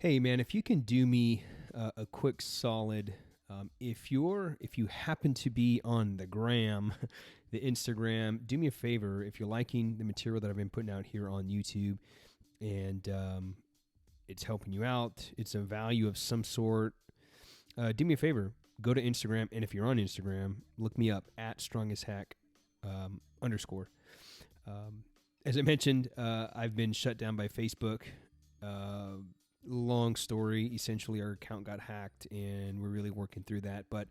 Hey man, if you can do me a quick solid, if you happen to be on the gram, the Instagram, do me a favor. If you're liking the material that I've been putting out here on YouTube, and it's helping you out, it's a value of some sort. Do me a favor, go to Instagram, and if you're on Instagram, look me up at strongesthack underscore. As I mentioned, I've been shut down by Facebook. Long story. Essentially, our account got hacked, and we're really working through that. But,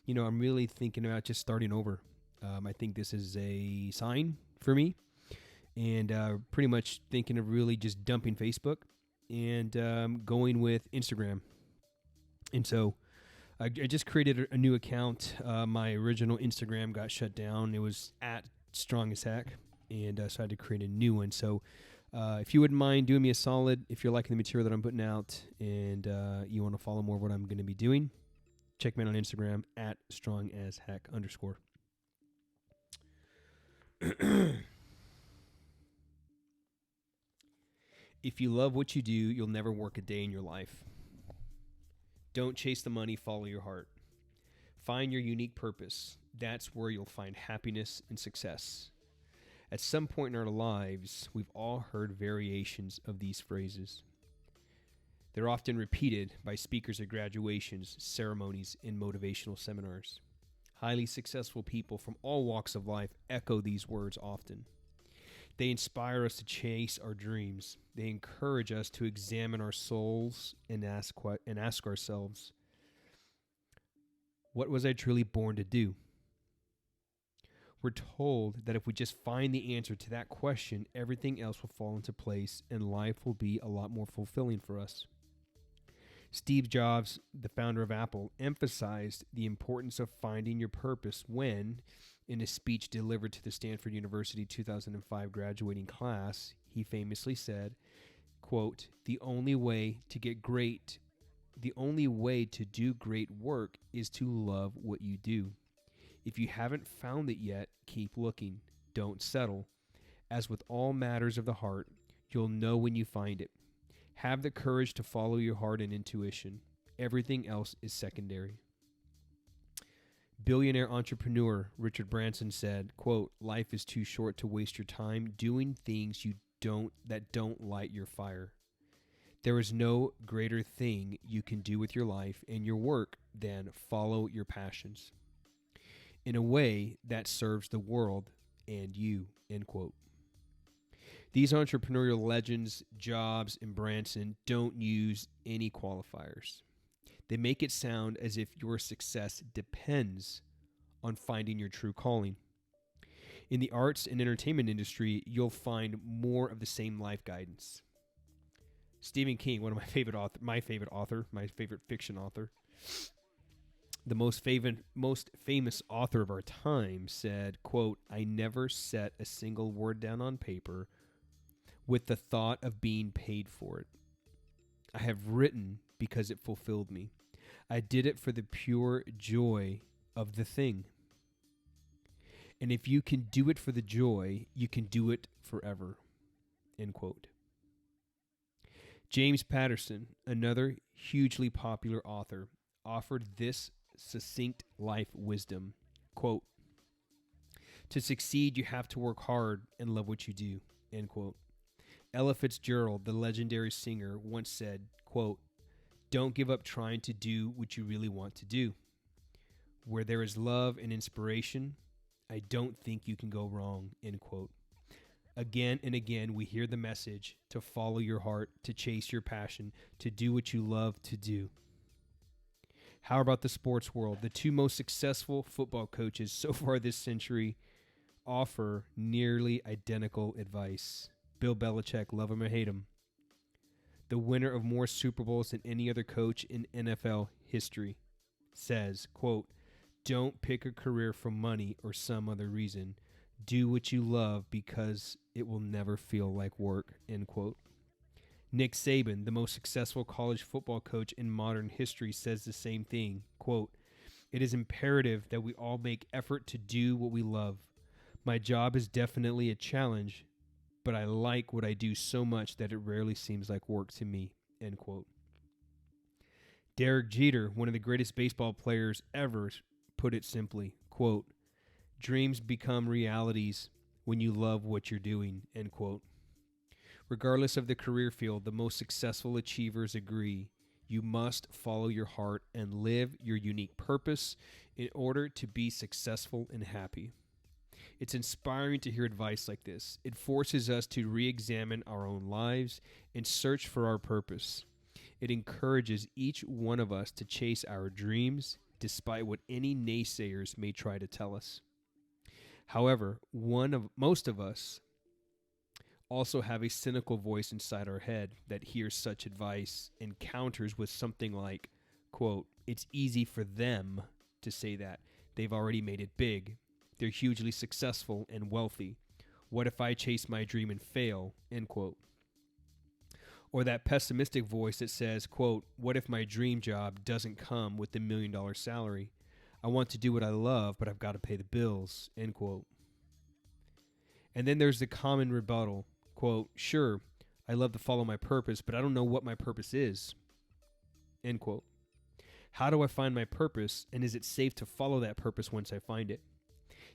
I'm really thinking about just starting over. I think this is a sign for me, and pretty much thinking of really just dumping Facebook and going with Instagram. And so I just created a new account. My original Instagram got shut down. It was at Strongest Hack, and so I had to create a new one. So if you wouldn't mind doing me a solid, if you're liking the material that I'm putting out and you want to follow more of what I'm going to be doing, check me out on Instagram at strongashack underscore. If you love what you do, you'll never work a day in your life. Don't chase the money, follow your heart. Find your unique purpose. That's where you'll find happiness and success. At some point in our lives, we've all heard variations of these phrases. They're often repeated by speakers at graduations, ceremonies, and motivational seminars. Highly successful people from all walks of life echo these words often. They inspire us to chase our dreams. They encourage us to examine our souls and ask ourselves, what was I truly born to do? We're told that if we just find the answer to that question, everything else will fall into place and life will be a lot more fulfilling for us. Steve Jobs, the founder of Apple, emphasized the importance of finding your purpose when, in a speech delivered to the Stanford University 2005 graduating class, he famously said, quote, the only way to do great work is to love what you do. If you haven't found it yet, keep looking. Don't settle. As with all matters of the heart, you'll know when you find it. Have the courage to follow your heart and intuition. Everything else is secondary. Billionaire entrepreneur Richard Branson said, quote, life is too short to waste your time doing things that don't light your fire. There is no greater thing you can do with your life and your work than follow your passions in a way that serves the world and you, end quote. These entrepreneurial legends, Jobs and Branson, don't use any qualifiers. They make it sound as if your success depends on finding your true calling. In the arts and entertainment industry, you'll find more of the same life guidance. Stephen King, one of my favorite fiction author, the most famous author of our time, said, quote, I never set a single word down on paper with the thought of being paid for it. I have written because it fulfilled me. I did it for the pure joy of the thing. And if you can do it for the joy, you can do it forever, end quote. James Patterson, another hugely popular author, offered this succinct life wisdom, quote, to succeed, you have to work hard and love what you do, end quote. Ella Fitzgerald, the legendary singer, once said, quote, don't give up trying to do what you really want to do. Where there is love and inspiration, I don't think you can go wrong, end quote. Again and again, we hear the message to follow your heart, to chase your passion, to do what you love to do. How about the sports world? The two most successful football coaches so far this century offer nearly identical advice. Bill Belichick, love him or hate him, the winner of more Super Bowls than any other coach in NFL history, says, quote, don't pick a career for money or some other reason. Do what you love because it will never feel like work, end quote. Nick Saban, the most successful college football coach in modern history, says the same thing, quote, it is imperative that we all make effort to do what we love. My job is definitely a challenge, but I like what I do so much that it rarely seems like work to me, end quote. Derek Jeter, one of the greatest baseball players ever, put it simply, quote, "Dreams become realities when you love what you're doing," end quote. Regardless of the career field, the most successful achievers agree you must follow your heart and live your unique purpose in order to be successful and happy. It's inspiring to hear advice like this. It forces us to re-examine our own lives and search for our purpose. It encourages each one of us to chase our dreams despite what any naysayers may try to tell us. However, most of us also have a cynical voice inside our head that hears such advice and counters with something like, quote, "It's easy for them to say that. They've already made it big. They're hugely successful and wealthy. What if I chase my dream and fail?" End quote. Or that pessimistic voice that says, quote, "What if my dream job doesn't come with the $1 million salary? I want to do what I love, but I've got to pay the bills," end quote. And then there's the common rebuttal, quote, "Sure, I love to follow my purpose, but I don't know what my purpose is," end quote. How do I find my purpose, and is it safe to follow that purpose once I find it?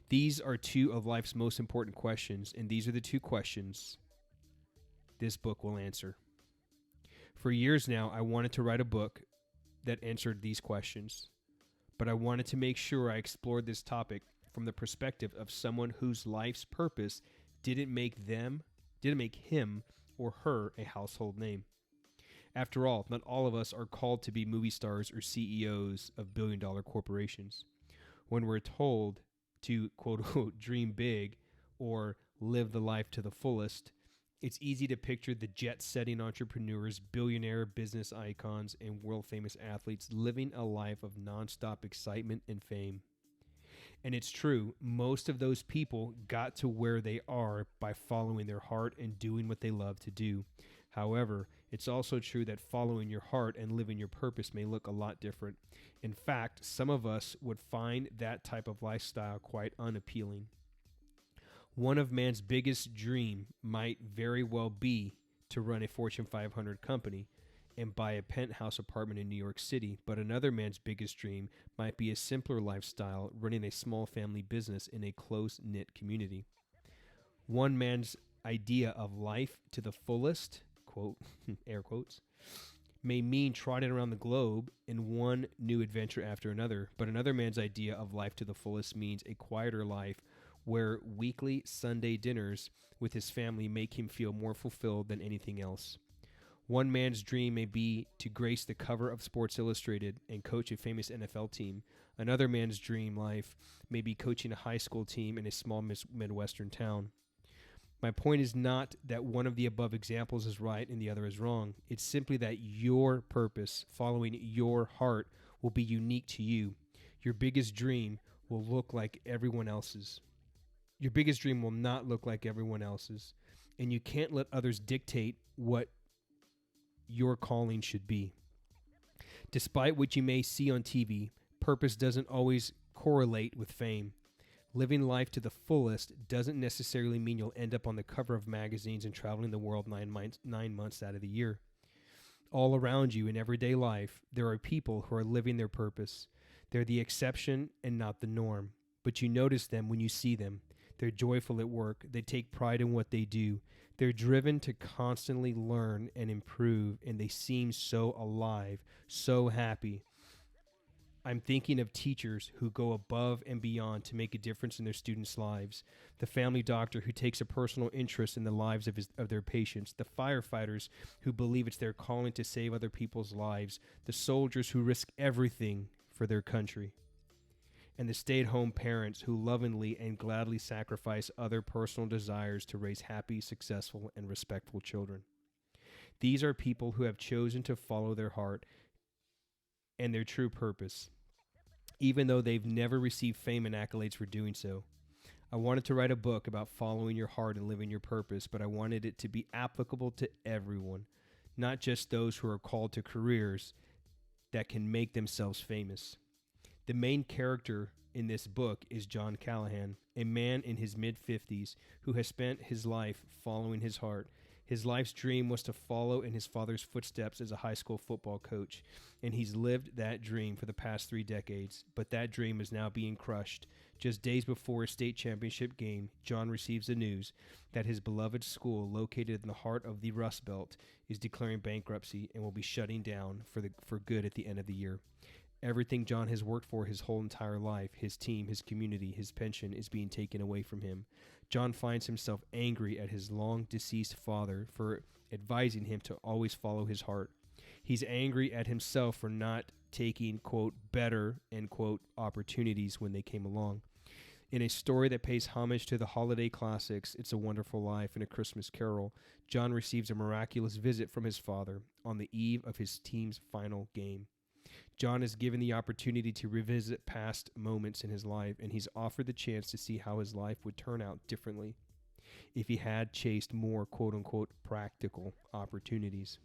These are two of life's most important questions, and these are the two questions this book will answer. For years now, I wanted to write a book that answered these questions, but I wanted to make sure I explored this topic from the perspective of someone whose life's purpose didn't make him or her a household name. After all, not all of us are called to be movie stars or CEOs of billion-dollar corporations. When we're told to, quote-unquote, dream big or live the life to the fullest, it's easy to picture the jet-setting entrepreneurs, billionaire business icons, and world-famous athletes living a life of nonstop excitement and fame. And it's true, most of those people got to where they are by following their heart and doing what they love to do. However, it's also true that following your heart and living your purpose may look a lot different. In fact, some of us would find that type of lifestyle quite unappealing. One of man's biggest dream might very well be to run a Fortune 500 company and buy a penthouse apartment in New York City, but another man's biggest dream might be a simpler lifestyle, running a small family business in a close-knit community. One man's idea of life to the fullest, quote, air quotes, may mean trotting around the globe in one new adventure after another, but another man's idea of life to the fullest means a quieter life where weekly Sunday dinners with his family make him feel more fulfilled than anything else. One man's dream may be to grace the cover of Sports Illustrated and coach a famous NFL team. Another man's dream life may be coaching a high school team in a small Midwestern town. My point is not that one of the above examples is right and the other is wrong. It's simply that your purpose, following your heart, will be unique to you. Your biggest dream will look like everyone else's. Your biggest dream will not look like everyone else's, and you can't let others dictate what your calling should be. Despite what you may see on TV, purpose doesn't always correlate with fame. Living life to the fullest doesn't necessarily mean you'll end up on the cover of magazines and traveling the world 9 months out of the year. All around you in everyday life, there are people who are living their purpose. They're the exception and not the norm, but you notice them when you see them. They're joyful at work. They take pride in what they do. They're driven to constantly learn and improve, and they seem so alive, so happy. I'm thinking of teachers who go above and beyond to make a difference in their students' lives, the family doctor who takes a personal interest in the lives of their patients, the firefighters who believe it's their calling to save other people's lives, the soldiers who risk everything for their country, and the stay-at-home parents who lovingly and gladly sacrifice other personal desires to raise happy, successful, and respectful children. These are people who have chosen to follow their heart and their true purpose, even though they've never received fame and accolades for doing so. I wanted to write a book about following your heart and living your purpose, but I wanted it to be applicable to everyone, not just those who are called to careers that can make themselves famous. The main character in this book is John Callahan, a man in his mid-50s who has spent his life following his heart. His life's dream was to follow in his father's footsteps as a high school football coach, and he's lived that dream for the past 3 decades, but that dream is now being crushed. Just days before a state championship game, John receives the news that his beloved school, located in the heart of the Rust Belt, is declaring bankruptcy and will be shutting down for good at the end of the year. Everything John has worked for his whole entire life, his team, his community, his pension, is being taken away from him. John finds himself angry at his long-deceased father for advising him to always follow his heart. He's angry at himself for not taking, quote, better, end quote, opportunities when they came along. In a story that pays homage to the holiday classics, It's a Wonderful Life and A Christmas Carol, John receives a miraculous visit from his father on the eve of his team's final game. John is given the opportunity to revisit past moments in his life, and he's offered the chance to see how his life would turn out differently if he had chased more, quote-unquote, practical opportunities.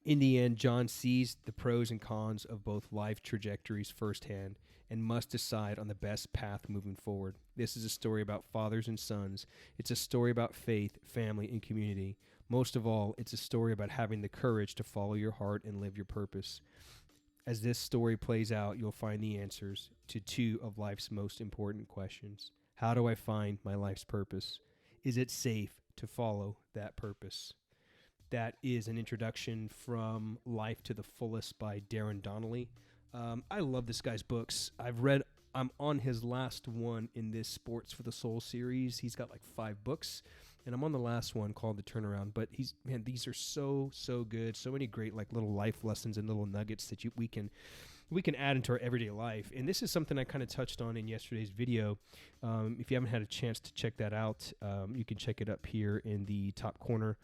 In the end, John sees the pros and cons of both life trajectories firsthand and must decide on the best path moving forward. This is a story about fathers and sons. It's a story about faith, family, and community. Most of all, it's a story about having the courage to follow your heart and live your purpose. As this story plays out, you'll find the answers to 2 of life's most important questions. How do I find my life's purpose? Is it safe to follow that purpose? That is an introduction from Life to the Fullest by Darren Donnelly. I love this guy's books. I'm on his last one in this Sports for the Soul series. He's got like 5 books, and I'm on the last one called The Turnaround. But these are so good. So many great like little life lessons and little nuggets that we can add into our everyday life. And this is something I kind of touched on in yesterday's video. If you haven't had a chance to check that out, you can check it up here in the top corner.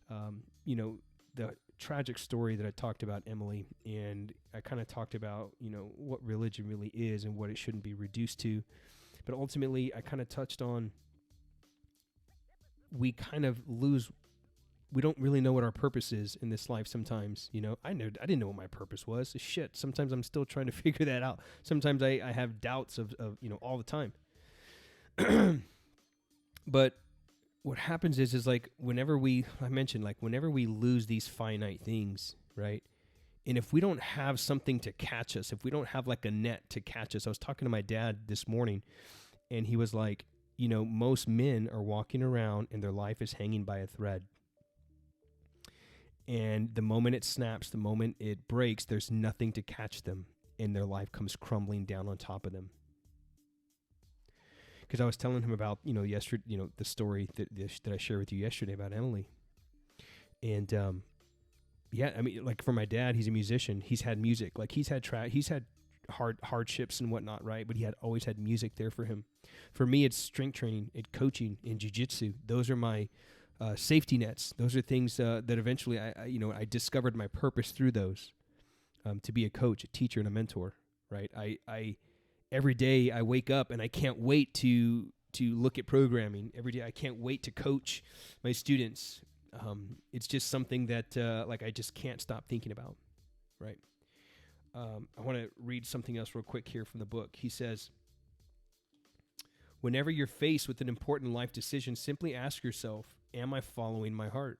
The tragic story that I talked about Emily, and I kind of talked about, what religion really is and what it shouldn't be reduced to. But ultimately, I kind of touched on we don't really know what our purpose is in this life sometimes. I didn't know what my purpose was. Shit, sometimes I'm still trying to figure that out. Sometimes I have doubts of all the time. But what happens is like whenever we lose these finite things, right? And if we don't have something to catch us, if we don't have like a net to catch us, I was talking to my dad this morning, and he was like, most men are walking around and their life is hanging by a thread. And the moment it snaps, the moment it breaks, there's nothing to catch them, and their life comes crumbling down on top of them. Because I was telling him about, yesterday, the story that I shared with you yesterday about Emily. And, like for my dad, he's a musician. He's had music. Like he's had hardships and whatnot, right? But he had always had music there for him. For me, it's strength training, it's coaching, and jiu-jitsu. Those are my safety nets. Those are things that eventually I discovered my purpose through those, to be a coach, a teacher, and a mentor, right? I every day I wake up and I can't wait to look at programming. Every day I can't wait to coach my students. It's just something that I just can't stop thinking about, right? I want to read something else real quick here from the book. He says, whenever you're faced with an important life decision, simply ask yourself, am I following my heart?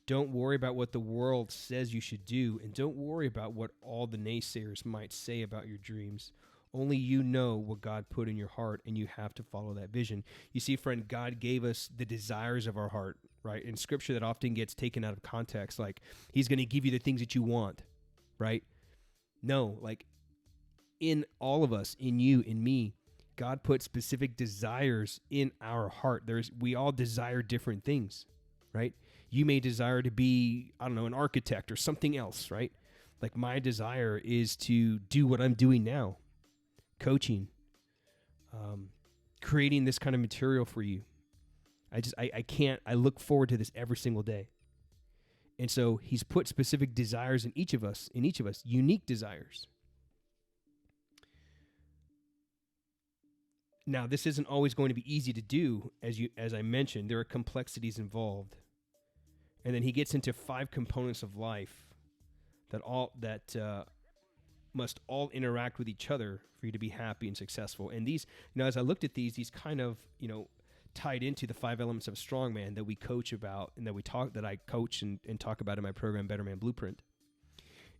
Don't worry about what the world says you should do, and don't worry about what all the naysayers might say about your dreams. Only you know what God put in your heart, and you have to follow that vision. You see, friend, God gave us the desires of our heart, right? In Scripture, that often gets taken out of context, like He's going to give you the things that you want, right? No, like in all of us, in you, in me, God put specific desires in our heart. We all desire different things, right? You may desire to be, an architect or something else, right? Like my desire is to do what I'm doing now. Coaching, creating this kind of material for you. I look forward to this every single day. And so He's put specific desires in each of us, unique desires. Now, this isn't always going to be easy to do, as I mentioned. There are complexities involved. And then He gets into 5 components of life that must all interact with each other for you to be happy and successful. And these, as I looked at these kind of, tied into the 5 elements of a strongman that we coach about and that I coach and talk about in my program, Better Man Blueprint.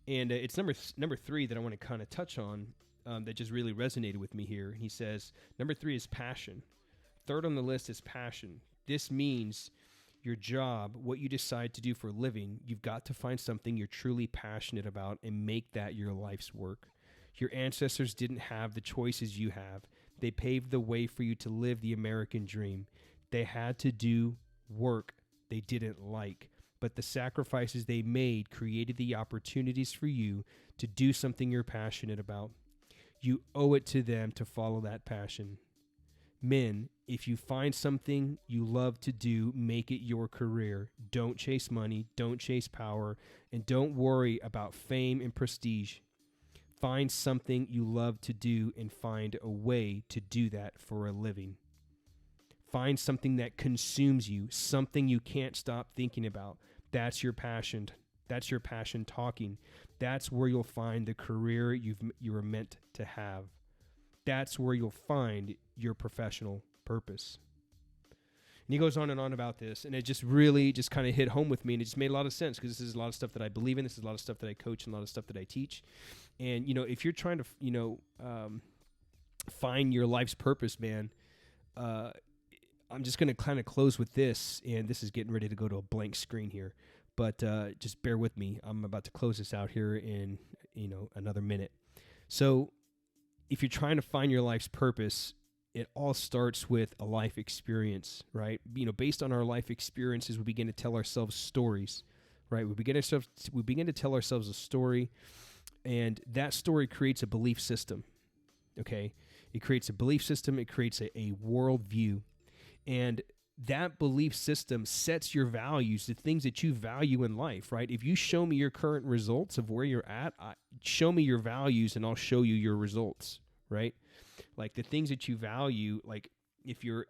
And it's number 3 that I want to kind of touch on that just really resonated with me here. He says, number 3 is passion. Third on the list is passion. This means your job, what you decide to do for a living, you've got to find something you're truly passionate about and make that your life's work. Your ancestors didn't have the choices you have. They paved the way for you to live the American dream. They had to do work they didn't like, but the sacrifices they made created the opportunities for you to do something you're passionate about. You owe it to them to follow that passion. Men, if you find something you love to do, make it your career. Don't chase money, don't chase power, and don't worry about fame and prestige. Find something you love to do and find a way to do that for a living. Find something that consumes you, something you can't stop thinking about. That's your passion. That's your passion talking. That's where you'll find the career you were meant to have. That's where you'll find your professional purpose. And he goes on and on about this, and it just really just kind of hit home with me, and it just made a lot of sense because this is a lot of stuff that I believe in. This is a lot of stuff that I coach and a lot of stuff that I teach. And, if you're trying to, find your life's purpose, man, I'm just going to kind of close with this, and this is getting ready to go to a blank screen here, but just bear with me. I'm about to close this out here in, another minute. So if you're trying to find your life's purpose, it all starts with a life experience, right? Based on our life experiences, we begin to tell ourselves stories, right? We begin to tell ourselves a story, and that story creates a belief system, okay? It creates a belief system. It creates a worldview, and that belief system sets your values, the things that you value in life, right? If you show me your current results of where you're at, show me your values and I'll show you your results, right? Like the things that you value, like if you're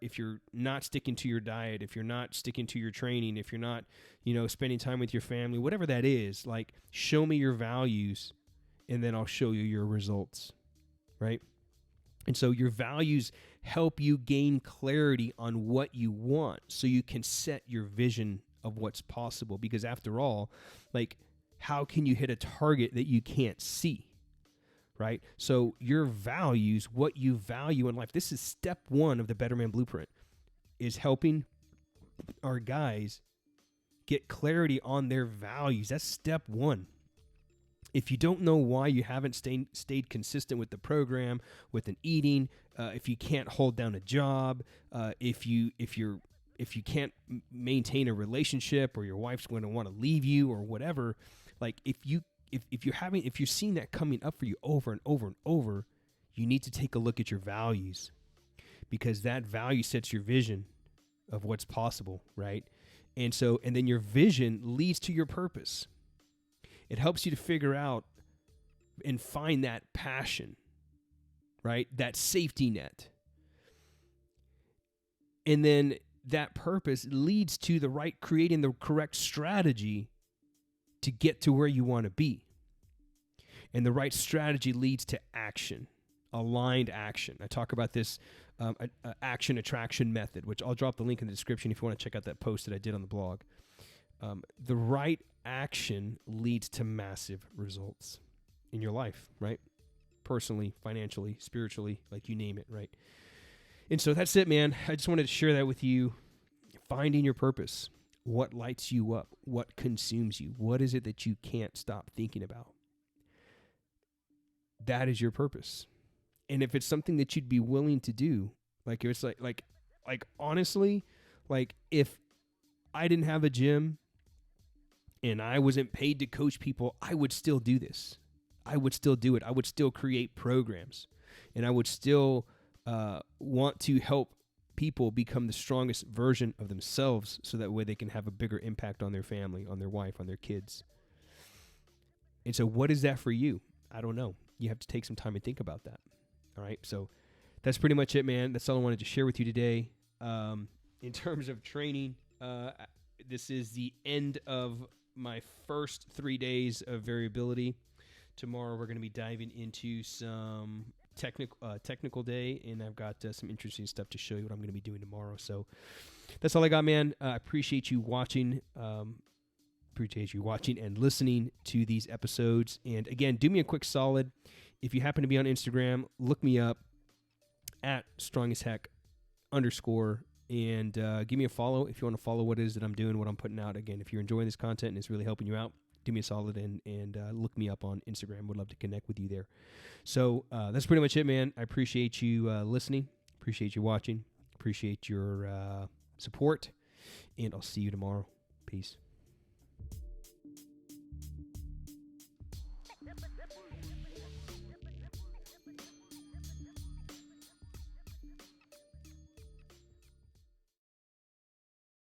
not sticking to your diet, if you're not sticking to your training, if you're not, spending time with your family, whatever that is, like show me your values and then I'll show you your results, right? And so your values help you gain clarity on what you want so you can set your vision of what's possible. Because after all, like, how can you hit a target that you can't see, right? So your values, what you value in life, this is step 1 of the Better Man Blueprint, is helping our guys get clarity on their values. That's step 1. If you don't know why you haven't stayed consistent with the program, with an eating, if you can't hold down a job, if you can't maintain a relationship, or your wife's going to want to leave you, or whatever, like if you're seeing that coming up for you over and over and over, you need to take a look at your values, because that value sets your vision of what's possible, right? And then your vision leads to your purpose. It helps you to figure out and find that passion, right? That safety net. And then that purpose leads to creating the correct strategy to get to where you want to be. And the right strategy leads to action, aligned action. I talk about this action attraction method, which I'll drop the link in the description if you want to check out that post that I did on the blog. The right action leads to massive results in your life, right? Personally, financially, spiritually, like you name it, right? And so that's it, man. I just wanted to share that with you. Finding your purpose. What lights you up? What consumes you? What is it that you can't stop thinking about? That is your purpose. And if it's something that you'd be willing to do, like it's like honestly, like if I didn't have a gym and I wasn't paid to coach people, I would still do this. I would still do it. I would still create programs, and I would still want to help people become the strongest version of themselves, so that way they can have a bigger impact on their family, on their wife, on their kids. And so what is that for you? I don't know. You have to take some time and think about that. All right. So that's pretty much it, man. That's all I wanted to share with you today. In terms of training, this is the end of my first 3 days of variability. Tomorrow we're going to be diving into some technical day, and I've got some interesting stuff to show you what I'm going to be doing tomorrow. So that's all I got, man. I appreciate you watching. Appreciate you watching and listening to these episodes. And again, do me a quick solid. If you happen to be on Instagram, look me up at strongashheck_, and give me a follow if you want to follow what it is that I'm doing, what I'm putting out. Again, if you're enjoying this content and it's really helping you out, do me a solid and look me up on Instagram. Would love to connect with you there. So that's pretty much it, man. I appreciate you listening. Appreciate you watching. Appreciate your support. And I'll see you tomorrow. Peace.